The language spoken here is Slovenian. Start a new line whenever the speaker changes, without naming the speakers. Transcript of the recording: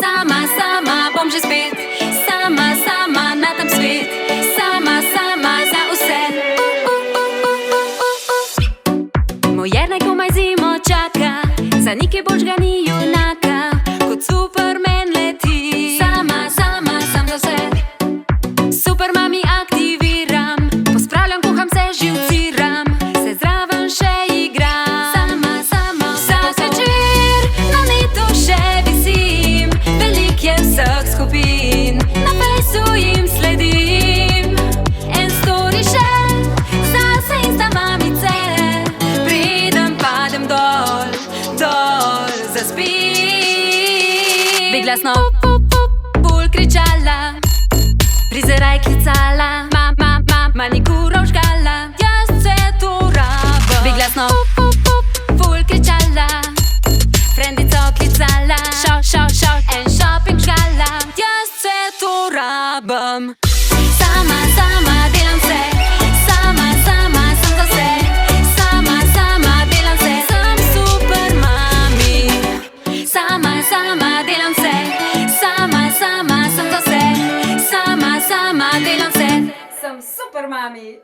Sama, sama bom že spet, sama, sama na tam svet, sama, sama za vse. Moj Jernej komaj zimo čaka, za nikaj boljš ga ni junaka, kot Superman leti. Sama, sama sam za vse, super mami aktiviram, pospravljam, kuham se, živciram, se zraven še igram. Sama, sama vsak večer na netu še visim, velik je vseh skupin, na fejsu jim sledim. En story še zase insta mamice, preden padem dol, dol zaspim. Bi glasno bolj kričala, prizeraj klicala, manikuro žgala, jaz se to rabam. Bi glasno bolj kričala, frendico klicala, šel en shopping žgala, jaz se to rabam. Sama, sama delam vse, sama, sama sem za vse, sama, sama delam vse, sem super mami. Sama, sama delam vse, sama, sama sem za vse, sama, sama delam vse, sem super mami.